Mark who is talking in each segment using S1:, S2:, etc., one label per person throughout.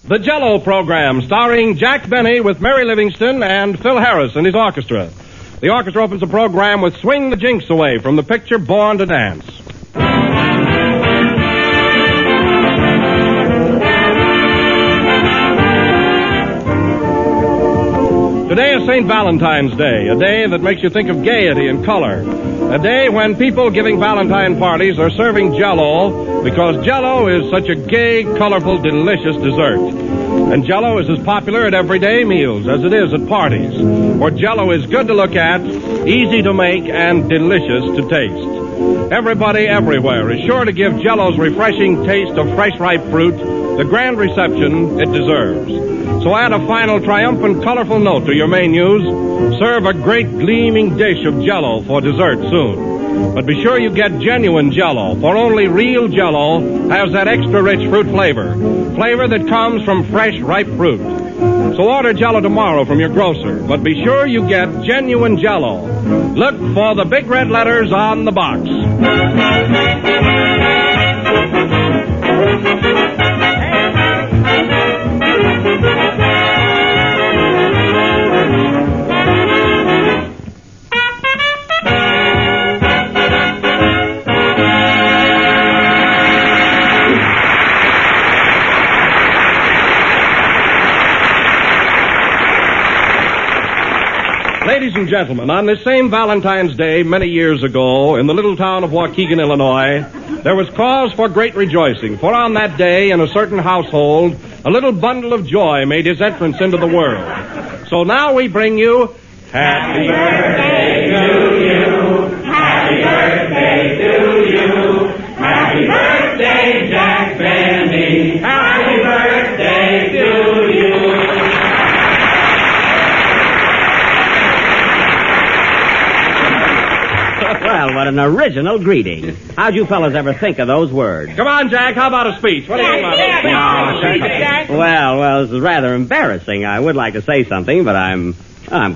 S1: The Jell-O program, starring Jack Benny with Mary Livingston and Phil Harris and his orchestra. The orchestra opens the program with Swing the Jinx Away from the picture Born to Dance. Today is St. Valentine's Day, a day that makes you think of gaiety and color. A day when people giving Valentine parties are serving Jell-O because Jell-O is such a gay, colorful, delicious dessert. And Jell-O is as popular at everyday meals as it is at parties. For Jell-O is good to look at, easy to make, and delicious to taste. Everybody everywhere is sure to give Jell-O's refreshing taste of fresh, ripe fruit the grand reception it deserves. So add a final triumphant, colorful note to your menus. Serve a great gleaming dish of Jell-O for dessert soon. But be sure you get genuine Jell-O, for only real Jell-O has that extra rich fruit flavor. Flavor that comes from fresh, ripe fruit. So order Jell-O tomorrow from your grocer, but be sure you get genuine Jell-O. Look for the big red letters on the box. Ladies and gentlemen, on this same Valentine's Day many years ago in the little town of Waukegan, Illinois, there was cause for great rejoicing, for on that day in a certain household, a little bundle of joy made his entrance into the world. So now we bring you Happy Birthday to you. Happy Birthday to you. Happy Birthday, Jack Benny. Happy Birthday to you.
S2: Well, what an original greeting. How'd you fellas ever think of those words?
S1: Come on, Jack, how about a speech? What do you think about it?
S2: Well, this is rather embarrassing. I would like to say something, but I'm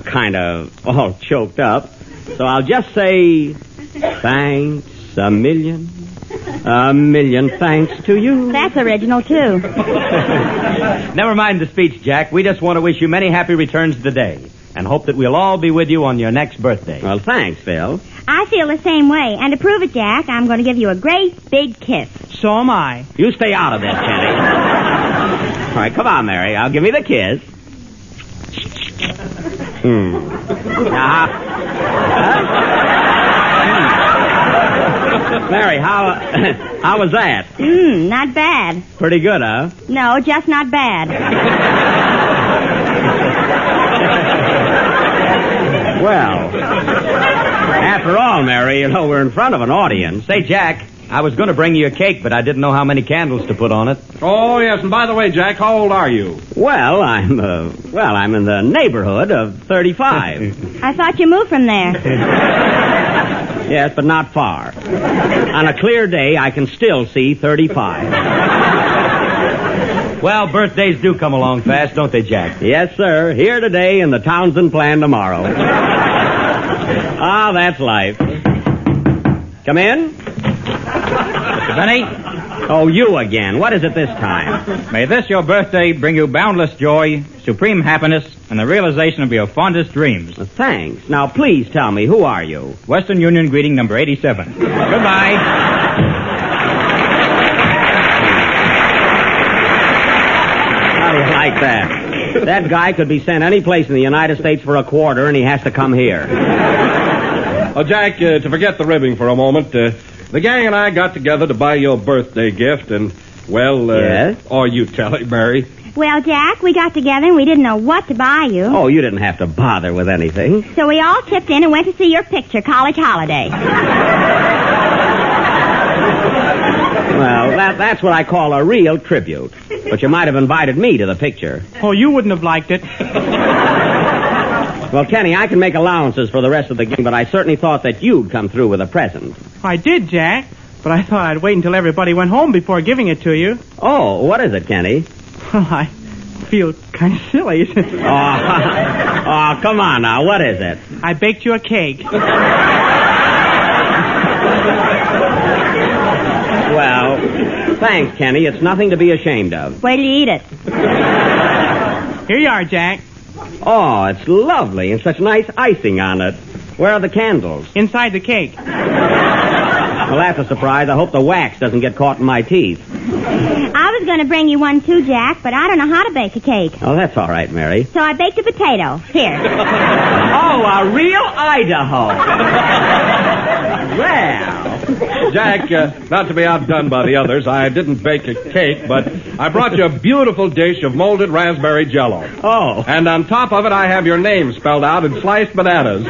S2: kind of all choked up. So I'll just say thanks a million thanks to you.
S3: That's original, too.
S4: Never mind the speech, Jack. We just want to wish you many happy returns of the day and hope that we'll all be with you on your next birthday.
S2: Well, thanks, Phil.
S3: I feel the same way. And to prove it, Jack, I'm going to give you a great big kiss.
S5: So am I.
S2: You stay out of this, Kenny. All right, come on, Mary. I'll give you the kiss. Mary, how was that?
S3: Not bad.
S2: Pretty good, huh?
S3: No, just not bad.
S2: Well, after all, Mary, you know, we're in front of an audience.
S4: Say, Jack, I was going to bring you a cake, but I didn't know how many candles to put on it.
S1: Oh, yes, and by the way, Jack, how old are you?
S2: Well, I'm in the neighborhood of 35.
S3: I thought you moved from there.
S2: Yes, but not far. On a clear day, I can still see 35.
S4: Well, birthdays do come along fast, don't they, Jack?
S2: Yes, sir. Here today and the Townsend plan tomorrow. Ah, that's life. Come in.
S4: Mr. Benny?
S2: Oh, you again. What is it this time?
S4: May this your birthday bring you boundless joy, supreme happiness, and the realization of your fondest dreams.
S2: Thanks. Now, please tell me, who are you?
S4: Western Union greeting number 87. Goodbye.
S2: How do you like that? That guy could be sent any place in the United States for a quarter, and he has to come here.
S1: Oh, Jack, to forget the ribbing for a moment, the gang and I got together to buy you a birthday gift, and, well,
S2: Yes?
S1: Oh, you tell it, Mary.
S3: Well, Jack, we got together and we didn't know what to buy you.
S2: Oh, you didn't have to bother with anything.
S3: So we all chipped in and went to see your picture, College Holiday.
S2: Well, that's what I call a real tribute. But you might have invited me to the picture.
S5: Oh, you wouldn't have liked it.
S2: Well, Kenny, I can make allowances for the rest of the game, but I certainly thought that you'd come through with a present.
S5: I did, Jack. But I thought I'd wait until everybody went home before giving it to you.
S2: Oh, what is it, Kenny?
S5: Well, I feel kind of silly.
S2: Oh, come on now. What is it?
S5: I baked you a cake.
S2: Well, thanks, Kenny. It's nothing to be ashamed of.
S3: Wait till you eat it.
S5: Here you are, Jack.
S2: Oh, it's lovely, and such nice icing on it. Where are the candles?
S5: Inside the cake.
S2: Well, that's a surprise. I hope the wax doesn't get caught in my teeth.
S3: I was going to bring you one too, Jack, but I don't know how to bake a cake.
S2: Oh, that's all right, Mary.
S3: So I baked a potato. Here.
S2: Oh, a real Idaho. Well,
S1: Jack, not to be outdone by the others, I didn't bake a cake, but I brought you a beautiful dish of molded raspberry jello.
S2: oh.
S1: And on top of it, I have your name spelled out in sliced bananas.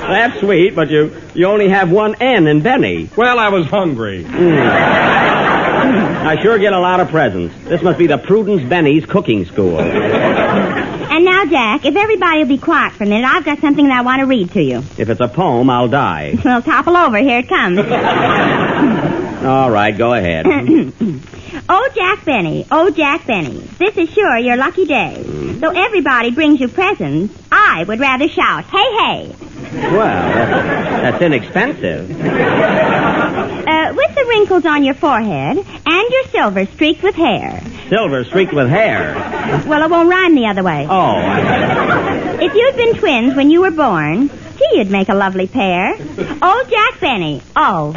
S2: That's sweet, but you only have one N in Benny.
S1: Well, I was hungry.
S2: I sure get a lot of presents. This must be the Prudence Benny's cooking school.
S3: And now, Jack, if everybody will be quiet for a minute, I've got something that I want to read to you.
S2: If it's a poem, I'll die.
S3: Well, topple over. Here it comes.
S2: All right, go ahead.
S3: Oh, Jack Benny, oh, Jack Benny, this is sure your lucky day. Though everybody brings you presents, I would rather shout, hey, hey.
S2: Well, that's inexpensive.
S3: With the wrinkles on your forehead and your silver streaked with hair.
S2: Silver streaked with hair.
S3: Well, it won't rhyme the other way.
S2: Oh.
S3: If you'd been twins when you were born, gee, you'd make a lovely pair. Oh, Jack Benny, oh.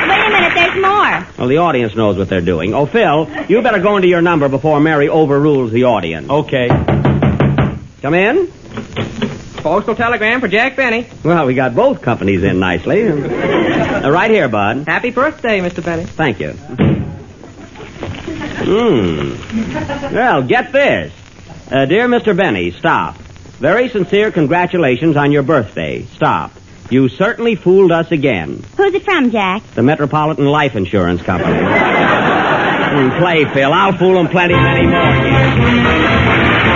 S3: Wait a minute, there's more.
S2: Well, the audience knows what they're doing. Oh, Phil, you better go into your number before Mary overrules the audience.
S4: Okay.
S2: Come in.
S6: Postal telegram for Jack Benny.
S2: Well, we got both companies in nicely. Right here, Bud.
S6: Happy birthday, Mr. Benny.
S2: Thank you. Well, get this. Dear Mr. Benny, stop. Very sincere congratulations on your birthday. Stop. You certainly fooled us again.
S3: Who's it from, Jack?
S2: The Metropolitan Life Insurance Company. Play, Phil. I'll fool them plenty many more years.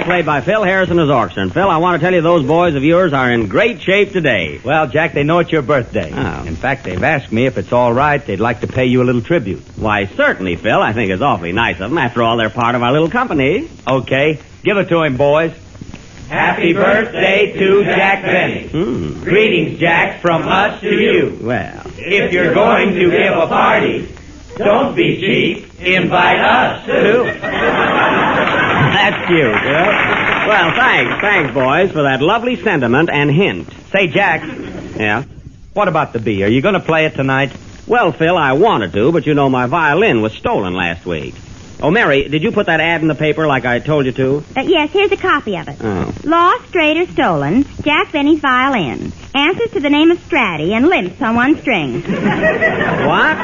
S2: Played by Phil Harris and his orchestra. And, Phil, I want to tell you those boys of yours are in great shape today.
S4: Well, Jack, they know it's your birthday.
S2: Oh.
S4: In fact, they've asked me if it's all right, they'd like to pay you a little tribute.
S2: Why, certainly, Phil. I think it's awfully nice of them. After all, they're part of our little company.
S4: Okay, give it to him, boys. Happy birthday to Jack Benny. Greetings, Jack, from us to you.
S2: Well.
S4: If you're going to give a party, don't be cheap. Invite us, too.
S2: That's cute, Phil. Well, thanks, boys, for that lovely sentiment and hint.
S4: Say, Jack.
S2: Yeah?
S4: What about the bee? Are you going to play it tonight?
S2: Well, Phil, I wanted to, but you know my violin was stolen last week. Oh, Mary, did you put that ad in the paper like I told you to?
S3: Yes, here's a copy of it.
S2: Oh.
S3: Lost, strayed, or stolen, Jack Benny's violin. answers to the name of Stratty and limps on one string.
S2: What?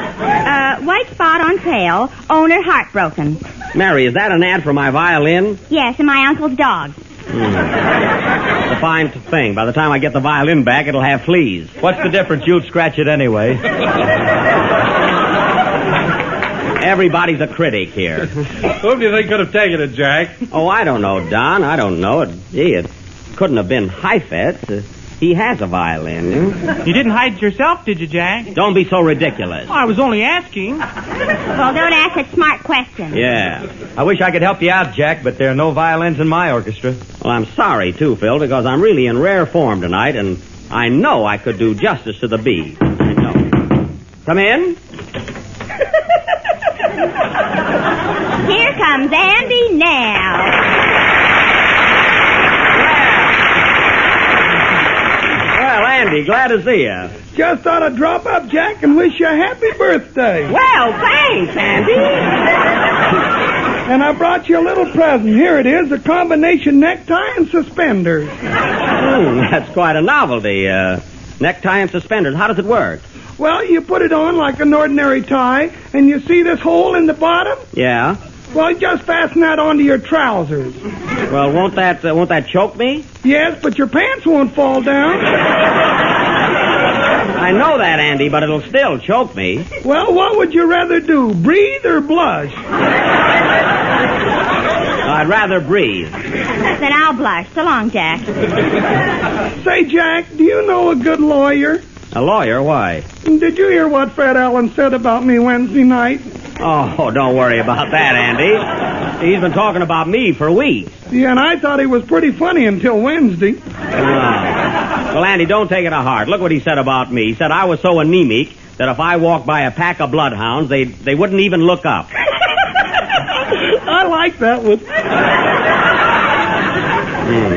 S3: White spot on tail, owner heartbroken.
S2: Mary, is that an ad for my violin?
S3: Yes, and my uncle's dog.
S2: It's a fine thing. By the time I get the violin back, it'll have fleas.
S4: What's the difference? You'd scratch it anyway.
S2: Everybody's a critic here.
S1: Who do you think could have taken it, Jack?
S2: Oh, I don't know, Don. I don't know. Gee, it couldn't have been Heifetz. He has a violin.
S5: You didn't hide it yourself, did you, Jack?
S2: Don't be so ridiculous.
S5: I was only asking.
S3: Well, don't ask such smart questions.
S2: Yeah.
S4: I wish I could help you out, Jack, but there are no violins in my orchestra.
S2: Well, I'm sorry, too, Phil, because I'm really in rare form tonight, and I know I could do justice to the bee. I know. Come in.
S3: Here comes Andy now.
S2: Well, Andy, glad to see you.
S7: Just thought I'd drop up, Jack, and wish you a happy birthday.
S2: Well, thanks, Andy.
S7: And I brought you a little present. Here it is, a combination necktie and suspenders.
S2: That's quite a novelty. Necktie and suspenders. How does it work?
S7: Well, you put it on like an ordinary tie, and you see this hole in the bottom?
S2: Yeah.
S7: Well, just fasten that onto your trousers.
S2: Well, won't that choke me?
S7: Yes, but your pants won't fall down.
S2: I know that, Andy, but it'll still choke me.
S7: Well, what would you rather do, breathe or blush?
S2: I'd rather breathe.
S3: Then I'll blush. So long, Jack.
S7: Say, Jack, do you know a good lawyer?
S2: A lawyer? Why?
S7: Did you hear what Fred Allen said about me Wednesday night?
S2: Oh, don't worry about that, Andy. He's been talking about me for weeks.
S7: Yeah, and I thought he was pretty funny until Wednesday.
S2: Well, Andy, don't take it to heart. Look what he said about me. He said I was so anemic that if I walked by a pack of bloodhounds, they wouldn't even look up.
S7: I like that one.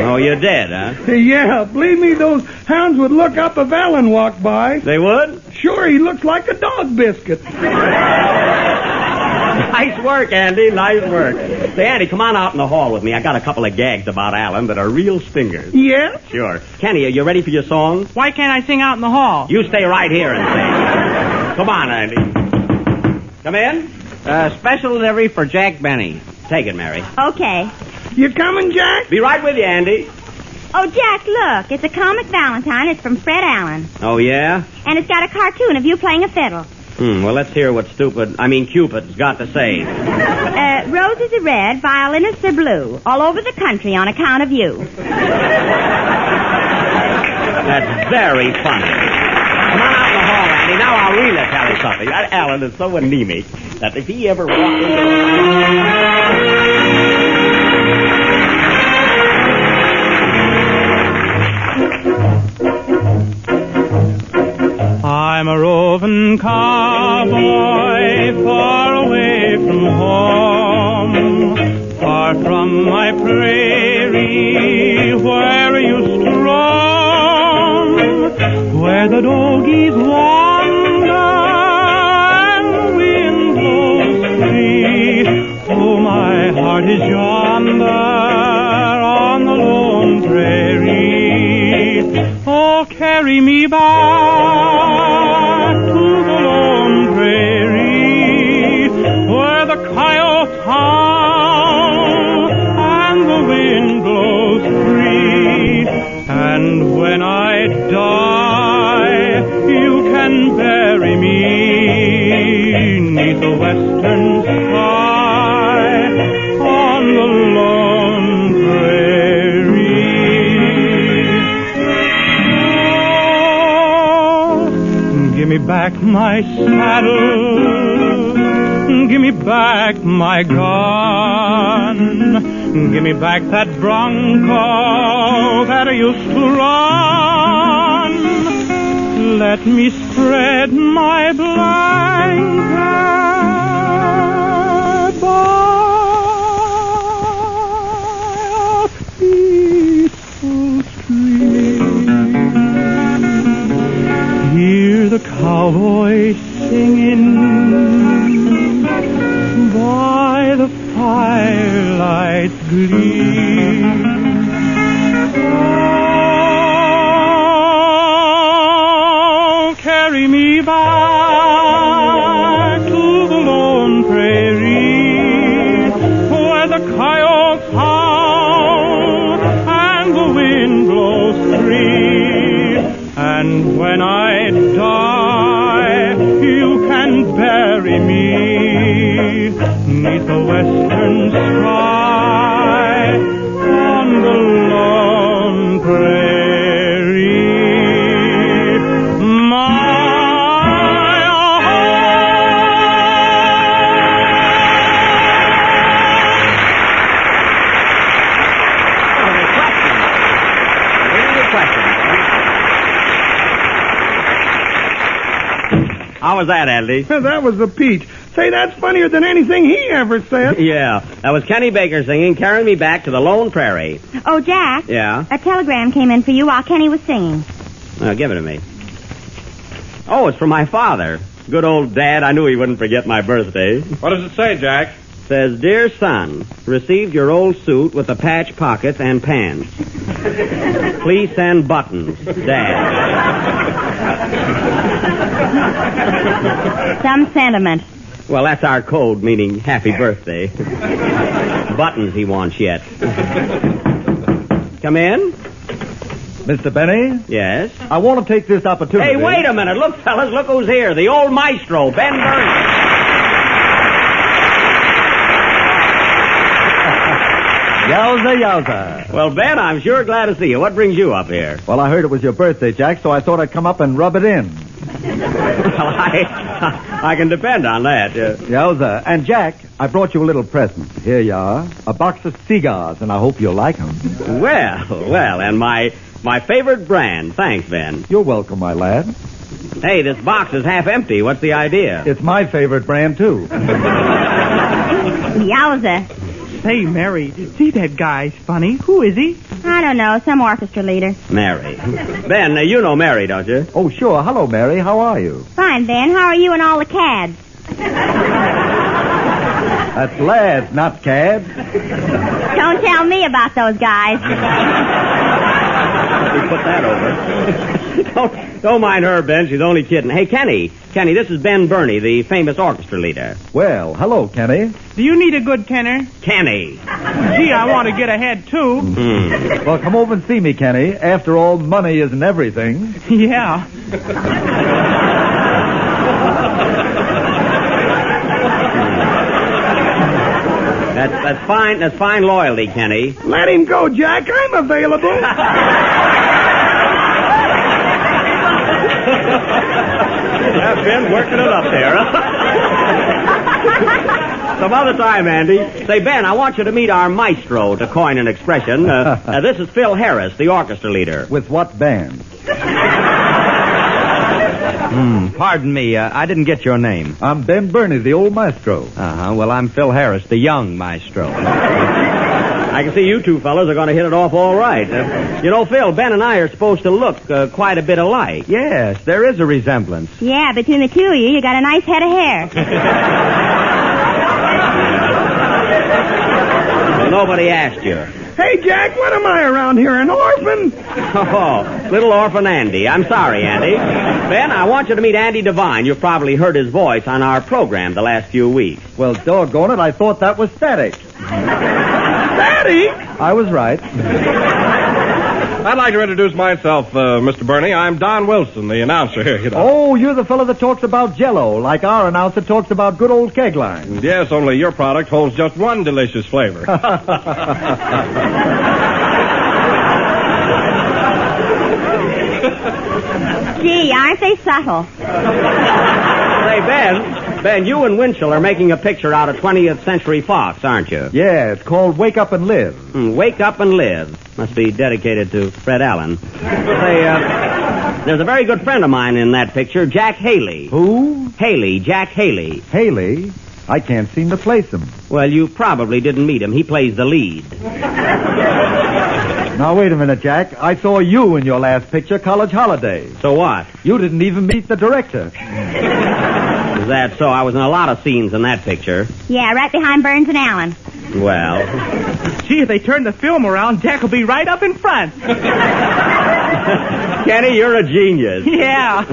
S2: Oh, you did, huh?
S7: Yeah, believe me, those hounds would look up if Allen walked by.
S2: They would?
S7: Sure, he looks like a dog biscuit.
S2: Nice work, Andy. Nice work. Say, Andy, come on out in the hall with me. I got a couple of gags about Allen that are real stingers.
S7: Yeah?
S2: Sure. Kenny, are you ready for your song?
S5: Why can't I sing out in the hall?
S2: You stay right here and sing. Come on, Andy. Come in.
S6: Special delivery for Jack Benny.
S2: Take it, Mary.
S3: Okay.
S7: You coming, Jack?
S2: Be right with you, Andy.
S3: Oh, Jack, look. It's a comic Valentine. It's from Fred Allen.
S2: Oh, yeah?
S3: And it's got a cartoon of you playing a fiddle.
S2: Well, let's hear what Cupid's got to say.
S3: Roses are red, violinists are blue. All over the country on account of you.
S2: That's very funny. Come on out in the hall, Andy. Now I'll really tell you something. That Allen is so anemic that if he ever walked into...
S5: I'm a roving cowboy far away from home, far from my prairie where I used to roam, where the doggies wander and the wind blows free. Oh, my heart is yonder on the lone prairie. Oh, carry me back to the lone prairie where the coyotes howl and the wind blows free. And when I die, you can bury me 'neath the western sky on the lone prairie. Give me back my saddle, give me back my gun, give me back that bronco that I used to run. Let me spread my blanket by a peaceful stream. Hear the cowboy singing by the firelight's gleam. carry me back to the lone prairie where the coyotes howl and the wind blows free. And when I die, you can bury me 'neath the western sky on the lone prairie.
S2: How was that, Andy?
S7: That was the peach. Say, that's funnier than anything he ever said.
S2: Yeah, that was Kenny Baker singing Carry Me Back to the Lone Prairie.
S3: Oh, Jack.
S2: Yeah?
S3: A telegram came in for you while Kenny was singing.
S2: Give it to me. Oh, it's from my father. Good old Dad. I knew he wouldn't forget my birthday.
S1: What does it say, Jack?
S2: Says, Dear son, received your old suit with the patch pockets and pants. Please send buttons, Dad.
S3: Some sentiment.
S2: Well, that's our code, meaning happy birthday. Buttons he wants yet. Come in?
S8: Mr. Benny?
S2: Yes?
S8: I want to take this opportunity.
S2: Hey, wait a minute. Look, fellas, look who's here. The old maestro, Ben Burney.
S8: Yowza, yowza.
S2: Well, Ben, I'm sure glad to see you. What brings you up here?
S8: Well, I heard it was your birthday, Jack, so I thought I'd come up and rub it in.
S2: Well, I can depend on that.
S8: Yowza. And, Jack, I brought you a little present. Here you are. A box of cigars, and I hope you'll like them.
S2: Well, and my favorite brand. Thanks, Ben.
S8: You're welcome, my lad.
S2: Hey, this box is half empty. What's the idea?
S8: It's my favorite brand, too.
S3: Yowza.
S5: Say, Mary, see that guy's funny. Who is he?
S3: I don't know, some orchestra leader.
S2: Mary. Ben, you know Mary, don't you?
S8: Oh, sure. Hello, Mary. How are you?
S3: Fine, Ben. How are you and all the cads?
S8: That's lads, not cads.
S3: Don't tell me about those guys.
S2: Let me put that over. Don't mind her, Ben. She's only kidding. Hey, Kenny, this is Ben Burney, the famous orchestra leader.
S8: Well, hello, Kenny.
S5: Do you need a good tenor?
S2: Kenny.
S5: Gee, I want to get ahead, too.
S8: Well, come over and see me, Kenny. After all, money isn't everything.
S5: Yeah.
S2: That's fine. That's fine loyalty, Kenny.
S7: Let him go, Jack. I'm available.
S2: Yeah, Ben, working it up there, huh? Some other time, Andy. Say, Ben, I want you to meet our maestro, to coin an expression. This is Phil Harris, the orchestra leader.
S8: With what band?
S4: Pardon me, I didn't get your name.
S8: I'm Ben Burney, the old maestro.
S4: Uh-huh. Well, I'm Phil Harris, the young maestro.
S2: I can see you two fellas are going to hit it off all right. Phil, Ben and I are supposed to look quite a bit alike.
S4: Yes, there is a resemblance.
S3: Yeah, between the two of you got a nice head of hair.
S2: Well, nobody asked you.
S7: Hey, Jack, what am I around here, an orphan?
S2: Oh, little orphan Andy. I'm sorry, Andy. Ben, I want you to meet Andy Devine. You've probably heard his voice on our program the last few weeks.
S8: Well, doggone it, I thought that was Static.
S7: Static?
S8: I was right.
S1: I'd like to introduce myself, Mr. Burney. I'm Don Wilson, the announcer here, you know.
S8: Oh, you're the fellow that talks about Jell-O, like our announcer talks about good old keg line.
S1: Yes, only your product holds just one delicious flavor.
S3: Gee, aren't they subtle?
S2: Say, Ben, you and Winchell are making a picture out of 20th Century Fox, aren't you?
S8: Yeah, it's called Wake Up and Live.
S2: Wake Up and Live. Must be dedicated to Fred Allen. Say, there's a very good friend of mine in that picture, Jack Haley.
S8: Who?
S2: Haley, Jack Haley.
S8: Haley? I can't seem to place him.
S2: Well, you probably didn't meet him. He plays the lead.
S8: Now, wait a minute, Jack. I saw you in your last picture, College Holiday.
S2: So what?
S8: You didn't even meet the director.
S2: Is that so? I was in a lot of scenes in that picture.
S3: Yeah, right behind Burns and Allen.
S2: Well.
S5: Gee, if they turn the film around, Jack will be right up in front.
S2: Kenny, you're a genius.
S6: Yeah.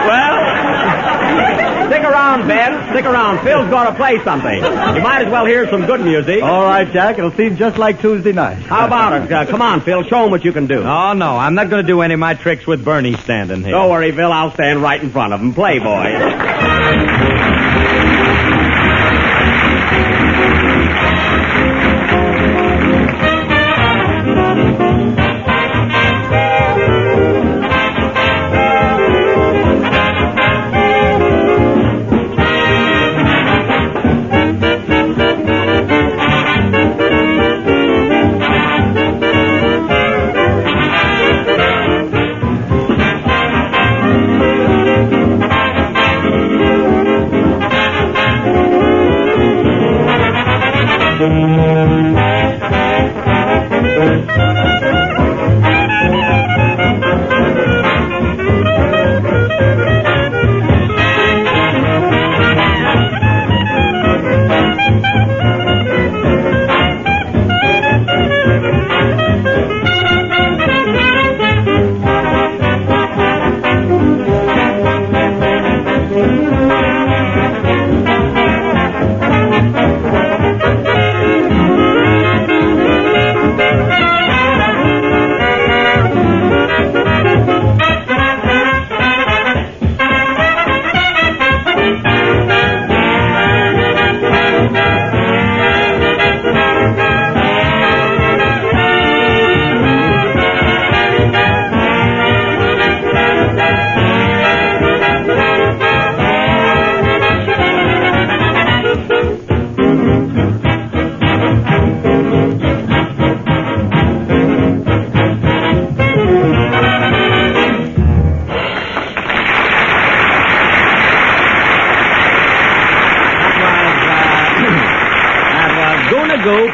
S2: Well, stick around, Ben. Stick around. Phil's going to play something. You might as well hear some good music.
S8: All right, Jack. It'll seem just like Tuesday night.
S2: How about it? Come on, Phil. Show him what you can do.
S4: Oh, no, I'm not going to do any of my tricks with Bernie standing here.
S2: Don't worry, Phil. I'll stand right in front of him. Play, boy.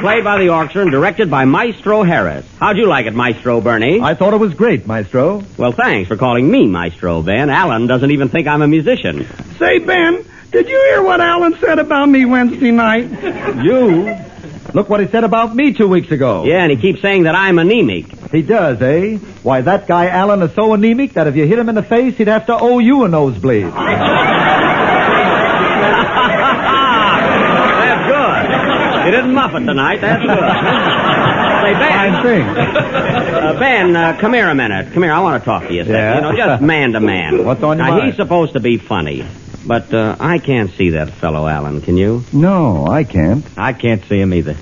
S2: Played by the orchestra and directed by Maestro Harris. How'd you like it, Maestro Bernie?
S8: I thought it was great, Maestro.
S2: Well, thanks for calling me Maestro, Ben. Alan doesn't even think I'm a musician.
S7: Say, Ben, did you hear what Alan said about me Wednesday night?
S8: You? Look what he said about me 2 weeks ago.
S2: Yeah, and he keeps saying that I'm anemic.
S8: He does, eh? Why, that guy Alan is so anemic that if you hit him in the face, he'd have to owe you a nosebleed.
S2: You didn't muff it tonight. That's good. Say, Ben.
S8: Fine thing.
S2: Ben, come here a minute. Come here. I want to talk to you a second.
S8: Yeah?
S2: You know, just man to man.
S8: What's on your
S2: now,
S8: mind?
S2: he's supposed to be funny. But I can't see that fellow, Alan. Can you?
S8: No, I can't.
S4: I can't see him either.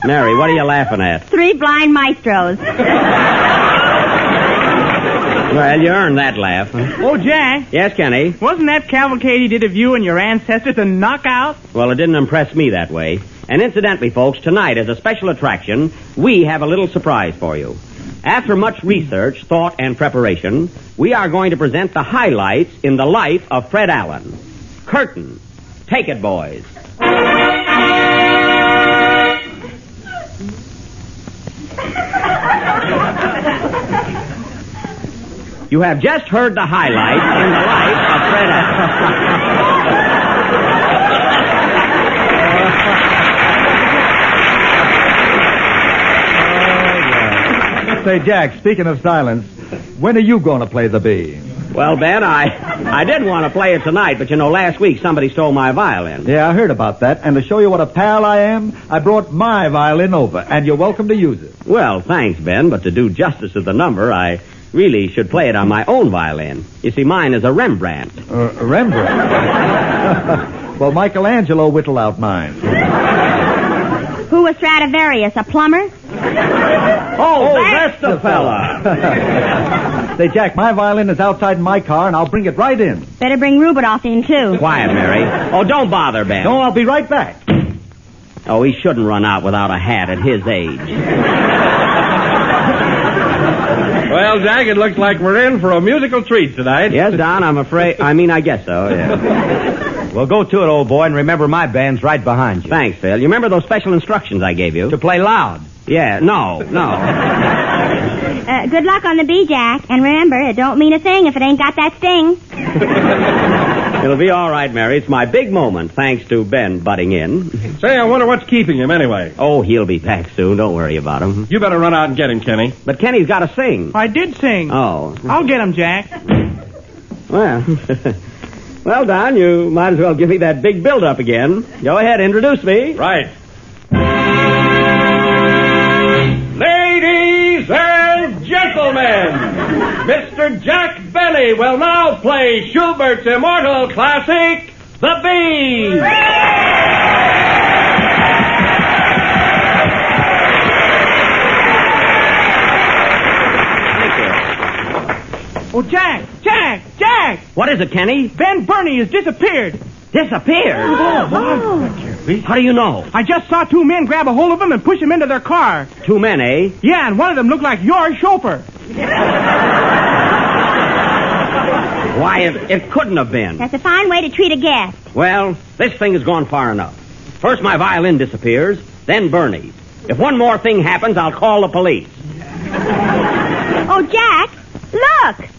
S2: Mary, what are you laughing at?
S3: 3 blind maestros.
S2: Well, you earned that laugh.
S6: Oh, Jack,
S2: Yes, Kenny?
S6: wasn't that cavalcade he did of you and your ancestors a knockout?
S2: Well, it didn't impress me that way. And incidentally, folks, tonight, as a special attraction, we have a little surprise for you. After much research, thought, and preparation, we are going to present the highlights in the life of Fred Allen. Curtain. Take it, boys. You have just heard the highlights in the life of Fred Allen.
S8: Say, Jack, speaking of silence, when are you going to play the bee?
S2: Well, Ben, I did want to play it tonight, but you know, last week somebody stole my violin.
S8: Yeah, I heard about that. And to show you what a pal I am, I brought my violin over, and you're welcome to use it.
S2: Well, thanks, Ben, but to do justice to the number, I really should play it on my own violin. You see, mine is a Rembrandt.
S8: Rembrandt? Well, Michelangelo whittled out mine.
S3: Who was Stradivarius, a plumber?
S2: Oh, that's the fella.
S8: Say, Jack, my violin is outside in my car, and I'll bring it right in.
S3: Better bring Rubidoff in, too.
S2: Quiet, Mary. Oh, don't bother, Ben.
S8: No, I'll be right back.
S2: Oh, he shouldn't run out without a hat at his age.
S1: Well, Jack, it looks like we're in for a musical treat tonight.
S2: Yes, Don, I guess so, yeah.
S4: Well, go to it, old boy, and remember my band's right behind you.
S2: Thanks, Phil. You remember those special instructions I gave you?
S4: To play loud.
S2: Yeah, no.
S3: Good luck on the bee, Jack. And remember, it don't mean a thing if it ain't got that sting.
S2: It'll be all right, Mary. It's my big moment, thanks to Ben butting in.
S1: Say, I wonder what's keeping him anyway.
S2: Oh, he'll be back soon. Don't worry about him.
S1: You better run out and get him, Kenny.
S2: But Kenny's got to sing.
S6: I did sing.
S2: Oh.
S6: I'll get him, Jack.
S2: Well, well, Don, you might as well give me that big build-up again. Go ahead, introduce me.
S1: Right. Ladies and gentlemen, Mr. Jack Benny will now play Schubert's immortal classic, The Bees.
S6: Oh, Jack!
S2: What is it, Kenny?
S6: Ben Burney has disappeared.
S2: Disappeared? How do you know?
S6: I just saw two men grab a hold of him and push him into their car.
S2: Two men, eh?
S6: Yeah, and one of them looked like your chauffeur.
S2: Why, it couldn't have been.
S3: That's a fine way to treat a guest.
S2: Well, this thing has gone far enough. First my violin disappears, then Bernie's. If one more thing happens, I'll call the police.
S3: Oh, Jack, look.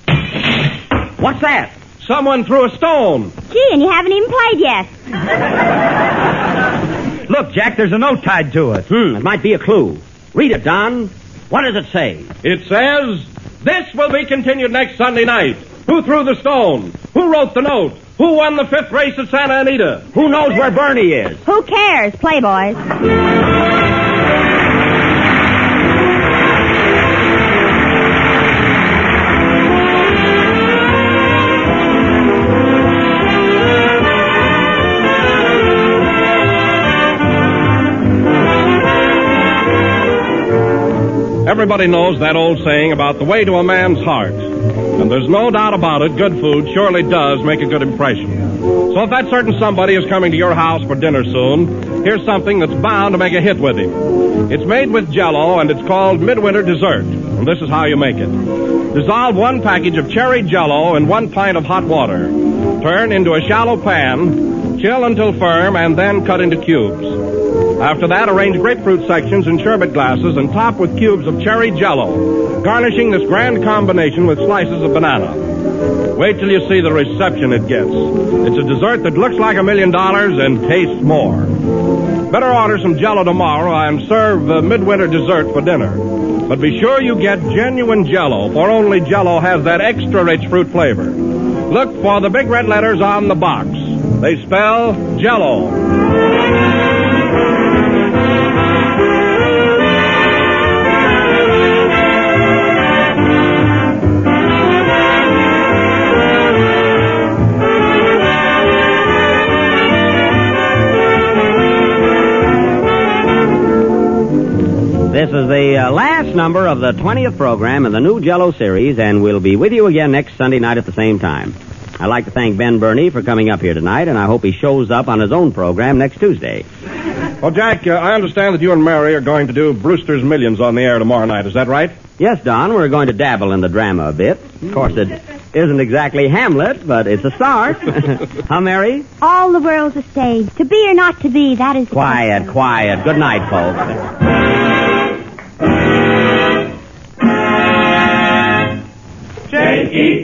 S2: What's that?
S1: Someone threw a stone.
S3: Gee, and you haven't even played yet.
S4: Look, Jack, there's a note tied to it.
S2: It might be a clue. Read it, Don. What does it say?
S1: It says, this will be continued next Sunday night. Who threw the stone? Who wrote the note? Who won the 5th race at Santa Anita?
S2: Who knows where Bernie is?
S3: Who cares, Playboys?
S1: Everybody knows that old saying about the way to a man's heart. And there's no doubt about it, good food surely does make a good impression. So if that certain somebody is coming to your house for dinner soon, here's something that's bound to make a hit with him. It's made with Jell-O, and it's called Midwinter Dessert. And this is how you make it. Dissolve 1 package of cherry Jell-O in 1 pint of hot water. Turn into a shallow pan, chill until firm, and then cut into cubes. After that, arrange grapefruit sections in sherbet glasses and top with cubes of cherry Jell-O, garnishing this grand combination with slices of banana. Wait till you see the reception it gets. It's a dessert that looks like $1 million and tastes more. Better order some Jell-O tomorrow and serve Midwinter Dessert for dinner. But be sure you get genuine Jell-O, for only Jell-O has that extra rich fruit flavor. Look for the big red letters on the box. They spell Jell-O.
S2: This is the last number of the 20th program in the new Jell-O series, and we'll be with you again next Sunday night at the same time. I'd like to thank Ben Burney for coming up here tonight, and I hope he shows up on his own program next Tuesday.
S1: Well, Jack, I understand that you and Mary are going to do Brewster's Millions on the air tomorrow night. Is that right?
S2: Yes, Don, we're going to dabble in the drama a bit. Of course, it isn't exactly Hamlet, but it's a start. Huh, Mary?
S3: All the world's a stage. To be or not to be, that is...
S2: Quiet. Good night, folks.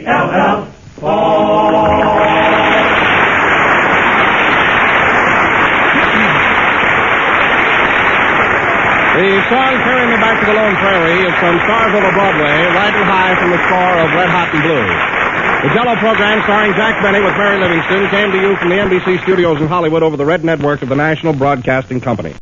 S5: Jell.
S1: The song Carry Me Back to the Lone Prairie is from Stars Over Broadway, riding high from the score of Red Hot and Blue. The Jell-O program starring Jack Benny with Mary Livingston came to you from the NBC studios in Hollywood over the Red Network of the National Broadcasting Company.